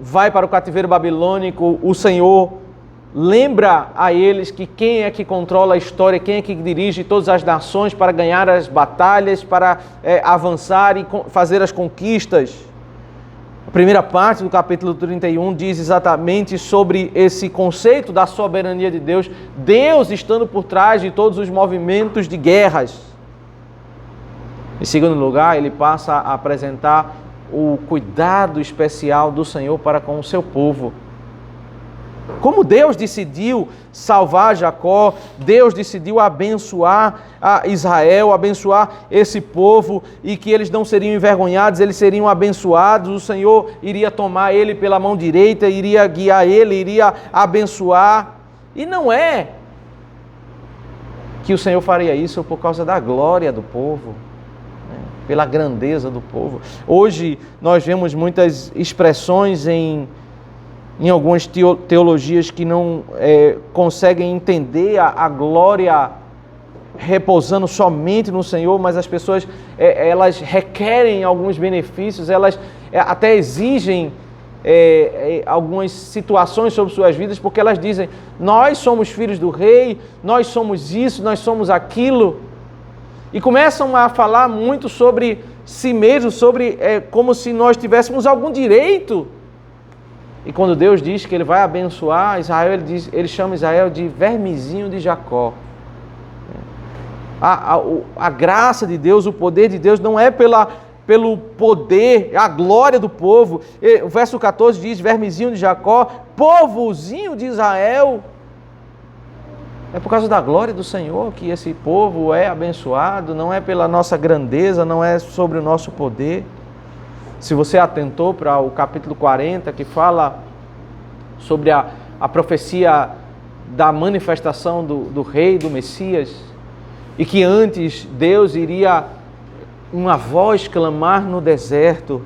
vai para o cativeiro babilônico, o Senhor lembra a eles que quem é que controla a história, quem é que dirige todas as nações para ganhar as batalhas, para avançar e fazer as conquistas. A primeira parte do capítulo 31 diz exatamente sobre esse conceito da soberania de Deus, Deus estando por trás de todos os movimentos de guerras. Em segundo lugar, ele passa a apresentar o cuidado especial do Senhor para com o seu povo. Como Deus decidiu salvar Jacó, Deus decidiu abençoar a Israel, abençoar esse povo, e que eles não seriam envergonhados, eles seriam abençoados, o Senhor iria tomar ele pela mão direita, iria guiar ele, iria abençoar. E não é que o Senhor faria isso por causa da glória do povo, pela grandeza do povo. Hoje nós vemos muitas expressões em algumas teologias que não conseguem entender a glória repousando somente no Senhor, mas as pessoas elas requerem alguns benefícios, elas até exigem algumas situações sobre suas vidas, porque elas dizem, nós somos filhos do rei, nós somos isso, nós somos aquilo, e começam a falar muito sobre si mesmos, sobre como se nós tivéssemos algum direito. E quando Deus diz que Ele vai abençoar Israel, Ele chama Israel de vermezinho de Jacó. A graça de Deus, o poder de Deus não é pelo poder, a glória do povo. O verso 14 diz, vermezinho de Jacó, povozinho de Israel. É por causa da glória do Senhor que esse povo é abençoado, não é pela nossa grandeza, não é sobre o nosso poder. Se você atentou para o capítulo 40, que fala sobre a profecia da manifestação do rei, do Messias, e que antes Deus iria uma voz clamar no deserto,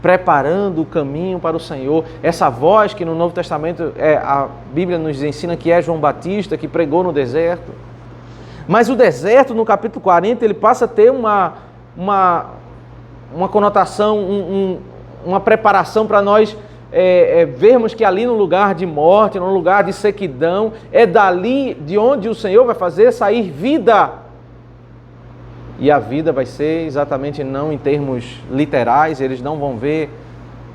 preparando o caminho para o Senhor. Essa voz que no Novo Testamento a Bíblia nos ensina que é João Batista, que pregou no deserto. Mas o deserto, no capítulo 40, ele passa a ter uma conotação, uma preparação para nós vermos que ali no lugar de morte, no lugar de sequidão, é dali de onde o Senhor vai fazer sair vida. E a vida vai ser exatamente não em termos literais, eles não vão ver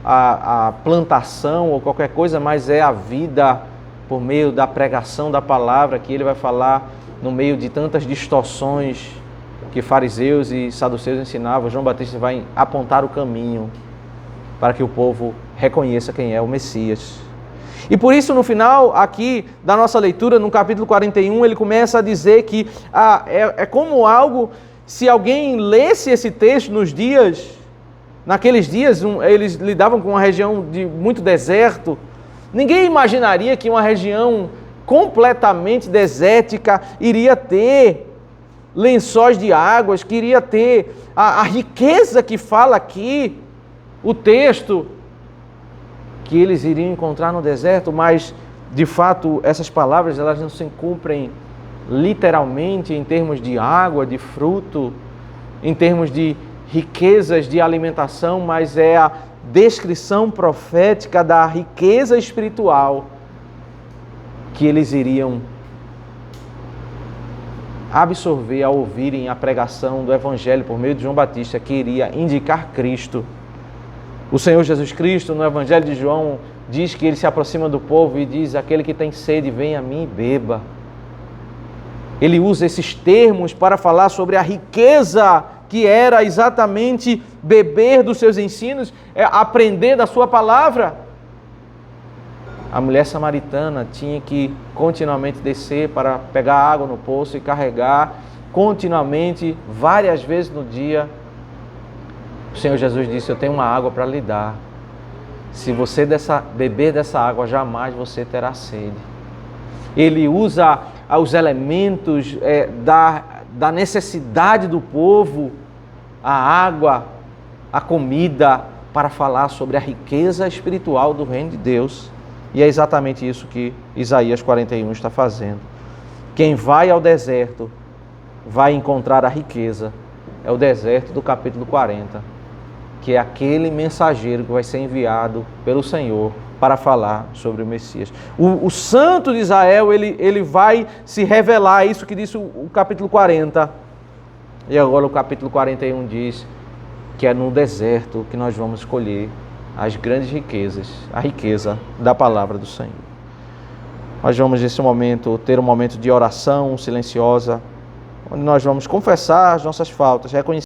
a plantação ou qualquer coisa, mas é a vida por meio da pregação da palavra que ele vai falar no meio de tantas distorções que fariseus e saduceus ensinavam. João Batista vai apontar o caminho para que o povo reconheça quem é o Messias. E por isso, no final aqui da nossa leitura, no capítulo 41, ele começa a dizer que é como algo, se alguém lesse esse texto naqueles dias, eles lidavam com uma região de muito deserto, ninguém imaginaria que uma região completamente desértica iria ter lençóis de águas, que iria ter a riqueza que fala aqui, o texto, que eles iriam encontrar no deserto, mas de fato essas palavras elas não se cumprem literalmente em termos de água, de fruto, em termos de riquezas de alimentação, mas é a descrição profética da riqueza espiritual que eles iriam absorver ao ouvirem a pregação do Evangelho por meio de João Batista, que iria indicar Cristo. O Senhor Jesus Cristo, no Evangelho de João, diz que ele se aproxima do povo e diz, aquele que tem sede, venha a mim e beba. Ele usa esses termos para falar sobre a riqueza que era exatamente beber dos seus ensinos, aprender da sua palavra. A mulher samaritana tinha que continuamente descer para pegar água no poço e carregar continuamente, várias vezes no dia. O Senhor Jesus disse, eu tenho uma água para lhe dar. Se você beber dessa água, jamais você terá sede. Ele usa os elementos da necessidade do povo, a água, a comida, para falar sobre a riqueza espiritual do reino de Deus. E é exatamente isso que Isaías 41 está fazendo. Quem vai ao deserto vai encontrar a riqueza. É o deserto do capítulo 40, que é aquele mensageiro que vai ser enviado pelo Senhor para falar sobre o Messias. O santo de Israel, ele vai se revelar, isso que disse o capítulo 40. E agora o capítulo 41 diz que é no deserto que nós vamos escolher as grandes riquezas, a riqueza da palavra do Senhor. Nós vamos nesse momento ter um momento de oração silenciosa, onde nós vamos confessar as nossas faltas, reconhecer